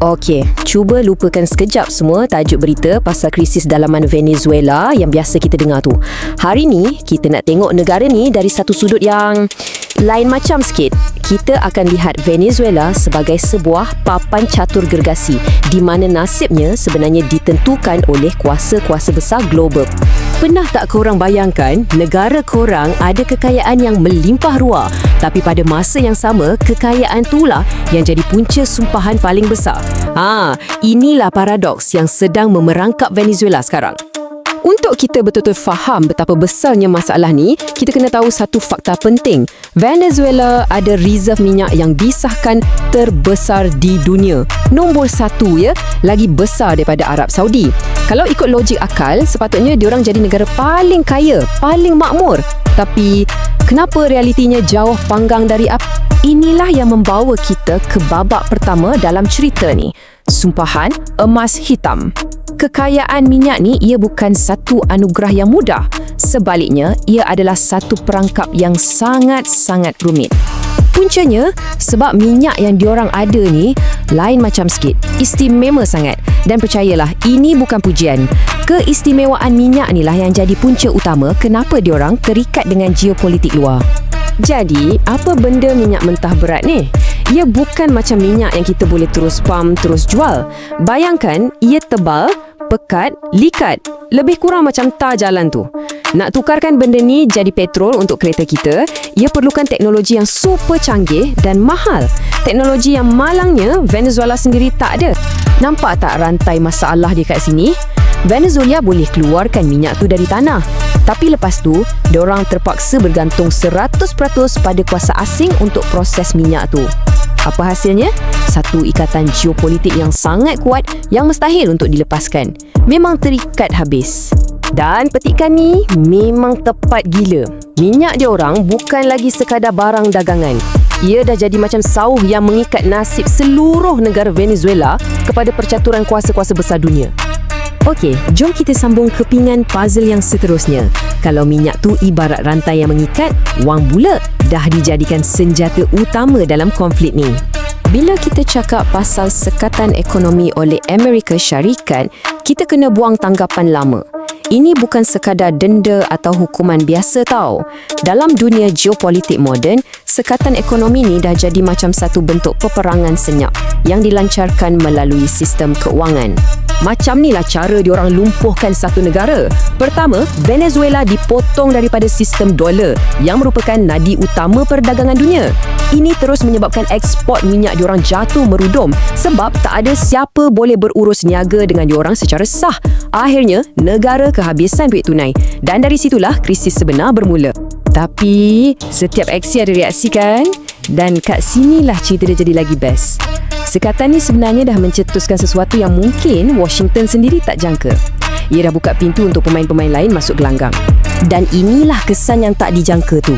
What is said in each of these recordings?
Okey, cuba lupakan sekejap semua tajuk berita pasal krisis dalaman Venezuela yang biasa kita dengar tu. Hari ni, kita nak tengok negara ni dari satu sudut yang lain macam sikit. Kita akan lihat Venezuela sebagai sebuah papan catur gergasi di mana nasibnya sebenarnya ditentukan oleh kuasa-kuasa besar global. Pernah tak korang bayangkan negara korang ada kekayaan yang melimpah ruah, tapi pada masa yang sama kekayaan itulah yang jadi punca sumpahan paling besar. Inilah paradoks yang sedang memerangkap Venezuela sekarang. Untuk kita betul-betul faham betapa besarnya masalah ni, kita kena tahu satu fakta penting. Venezuela ada reserve minyak yang disahkan terbesar di dunia. Nombor 1 lagi besar daripada Arab Saudi. Kalau ikut logik akal, sepatutnya diorang jadi negara paling kaya, paling makmur. Tapi kenapa realitinya jauh panggang dari apa? Inilah yang membawa kita ke babak pertama dalam cerita ni. Sumpahan emas hitam. Kekayaan minyak ni ia bukan satu anugerah yang mudah. Sebaliknya, ia adalah satu perangkap yang sangat-sangat rumit. Puncanya, sebab minyak yang diorang ada ni lain macam sikit, istimewa sangat. Dan percayalah, ini bukan pujian. Keistimewaan minyak ni lah yang jadi punca utama kenapa diorang terikat dengan geopolitik luar. Jadi, apa benda minyak mentah berat ni? Ia bukan macam minyak yang kita boleh terus pump, terus jual. Bayangkan, ia tebal, pekat, likat. Lebih kurang macam tar jalan tu. Nak tukarkan benda ni jadi petrol untuk kereta kita, ia perlukan teknologi yang super canggih dan mahal. Teknologi yang malangnya Venezuela sendiri tak ada. Nampak tak rantai masalah dia kat sini? Venezuela boleh keluarkan minyak tu dari tanah. Tapi lepas tu, diorang terpaksa bergantung 100% pada kuasa asing untuk proses minyak tu. Apa hasilnya? Satu ikatan geopolitik yang sangat kuat yang mustahil untuk dilepaskan. Memang terikat habis. Dan petikan ni memang tepat gila. Minyak diorang bukan lagi sekadar barang dagangan. Ia dah jadi macam sauh yang mengikat nasib seluruh negara Venezuela kepada percaturan kuasa-kuasa besar dunia. Okey, jom kita sambung kepingan puzzle yang seterusnya. Kalau minyak tu ibarat rantai yang mengikat, wang bula dah dijadikan senjata utama dalam konflik ni. Bila kita cakap pasal sekatan ekonomi oleh Amerika Syarikat, kita kena buang tanggapan lama. Ini bukan sekadar denda atau hukuman biasa tau. Dalam dunia geopolitik moden, sekatan ekonomi ni dah jadi macam satu bentuk peperangan senyap yang dilancarkan melalui sistem keuangan. Macam ni lah cara diorang lumpuhkan satu negara. Pertama, Venezuela dipotong daripada sistem dolar yang merupakan nadi utama perdagangan dunia. Ini terus menyebabkan ekspor minyak diorang jatuh merudum sebab tak ada siapa boleh berurus niaga dengan diorang secara sah. Akhirnya, negara kehabisan duit tunai dan dari situlah krisis sebenar bermula. Tapi, setiap aksi ada reaksi kan? Dan kat sinilah cerita dia jadi lagi best. Sekatan ni sebenarnya dah mencetuskan sesuatu yang mungkin Washington sendiri tak jangka. Ia dah buka pintu untuk pemain-pemain lain masuk gelanggang. Dan inilah kesan yang tak dijangka tu.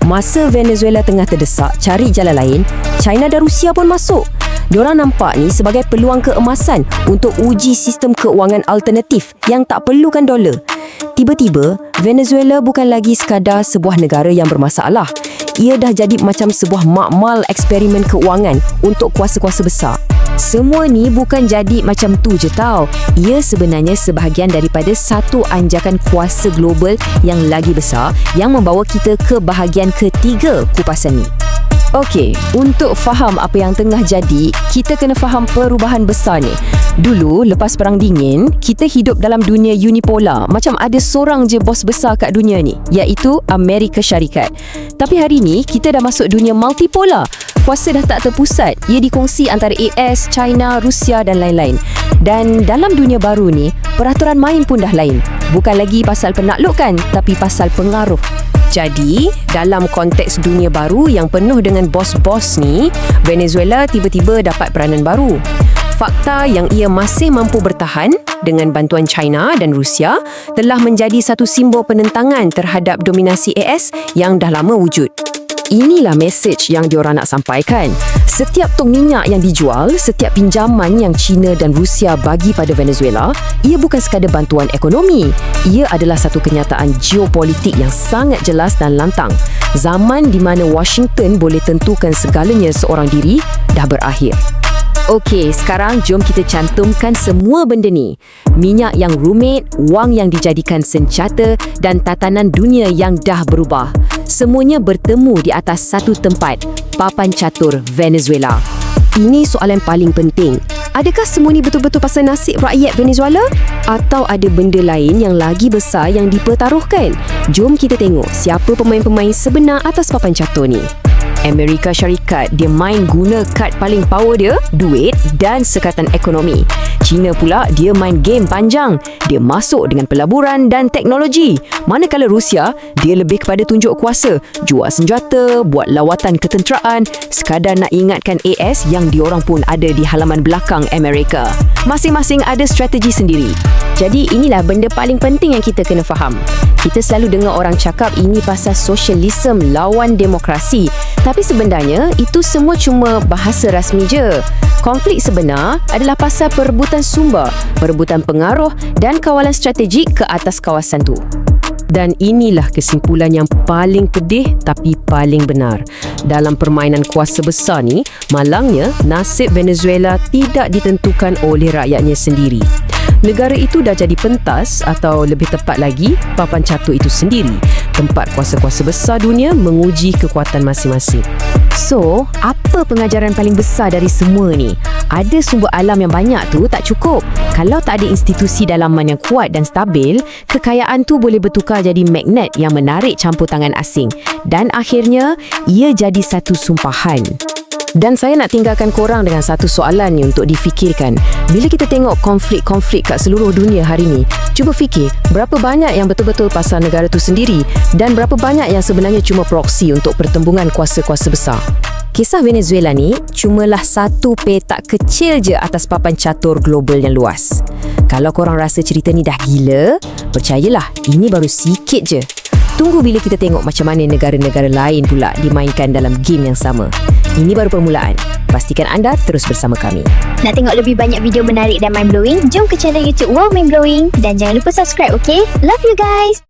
Masa Venezuela tengah terdesak cari jalan lain, China dan Rusia pun masuk. Diorang nampak ni sebagai peluang keemasan untuk uji sistem keuangan alternatif yang tak perlukan dolar. Tiba-tiba, Venezuela bukan lagi sekadar sebuah negara yang bermasalah. Ia dah jadi macam sebuah makmal eksperimen keuangan untuk kuasa-kuasa besar. Semua ni bukan jadi macam tu je tau. Ia sebenarnya sebahagian daripada satu anjakan kuasa global yang lagi besar yang membawa kita ke bahagian ketiga kupasan ni. Okey, untuk faham apa yang tengah jadi, kita kena faham perubahan besar ni. Dulu, lepas Perang Dingin, kita hidup dalam dunia unipolar. Macam ada seorang je bos besar kat dunia ni, iaitu Amerika Syarikat. Tapi hari ni, kita dah masuk dunia multipolar. Kuasa dah tak terpusat. Ia dikongsi antara AS, China, Rusia dan lain-lain. Dan dalam dunia baru ni, peraturan main pun dah lain. Bukan lagi pasal penaklukan, tapi pasal pengaruh. Jadi, dalam konteks dunia baru yang penuh dengan bos-bos ni, Venezuela tiba-tiba dapat peranan baru. Fakta yang ia masih mampu bertahan dengan bantuan China dan Rusia telah menjadi satu simbol penentangan terhadap dominasi AS yang dah lama wujud. Inilah mesej yang diorang nak sampaikan. Setiap tong minyak yang dijual, setiap pinjaman yang China dan Rusia bagi pada Venezuela, ia bukan sekadar bantuan ekonomi. Ia adalah satu kenyataan geopolitik yang sangat jelas dan lantang. Zaman di mana Washington boleh tentukan segalanya seorang diri dah berakhir. Okey, sekarang jom kita cantumkan semua benda ni. Minyak yang rumit, wang yang dijadikan senjata dan tatanan dunia yang dah berubah. Semuanya bertemu di atas satu tempat, papan catur Venezuela. Ini soalan paling penting. Adakah semua ni betul-betul pasal nasib rakyat Venezuela? Atau ada benda lain yang lagi besar yang dipertaruhkan? Jom kita tengok siapa pemain-pemain sebenar atas papan catur ni. Amerika Syarikat, dia main guna kad paling power dia, duit dan sekatan ekonomi. China pula, dia main game panjang. Dia masuk dengan pelaburan dan teknologi. Manakala Rusia, dia lebih kepada tunjuk kuasa, jual senjata, buat lawatan ketenteraan, sekadar nak ingatkan AS yang diorang pun ada di halaman belakang Amerika. Masing-masing ada strategi sendiri. Jadi inilah benda paling penting yang kita kena faham. Kita selalu dengar orang cakap ini pasal sosialisme lawan demokrasi. Tapi sebenarnya itu semua cuma bahasa rasmi je. Konflik sebenar adalah pasal perebutan sumber, perebutan pengaruh dan kawalan strategik ke atas kawasan tu. Dan inilah kesimpulan yang paling pedih tapi paling benar. Dalam permainan kuasa besar ni, malangnya nasib Venezuela tidak ditentukan oleh rakyatnya sendiri. Negara itu dah jadi pentas atau lebih tepat lagi, papan catur itu sendiri, tempat kuasa-kuasa besar dunia menguji kekuatan masing-masing. So, apa pengajaran paling besar dari semua ni? Ada sumber alam yang banyak tu tak cukup. Kalau tak ada institusi dalaman yang kuat dan stabil, kekayaan tu boleh bertukar jadi magnet yang menarik campur tangan asing. Dan akhirnya, ia jadi satu sumpahan. Dan saya nak tinggalkan korang dengan satu soalan ni untuk difikirkan. Bila kita tengok konflik-konflik kat seluruh dunia hari ni, cuba fikir berapa banyak yang betul-betul pasal negara tu sendiri dan berapa banyak yang sebenarnya cuma proksi untuk pertembungan kuasa-kuasa besar. Kisah Venezuela ni cumalah satu petak kecil je atas papan catur global yang luas. Kalau korang rasa cerita ni dah gila, percayalah ini baru sikit je. Tunggu bila kita tengok macam mana negara-negara lain pula dimainkan dalam game yang sama. Ini baru permulaan. Pastikan anda terus bersama kami. Nak tengok lebih banyak video menarik dan mind-blowing? Jom ke channel YouTube Wow Mind Blowing dan jangan lupa subscribe, okay? Love you guys!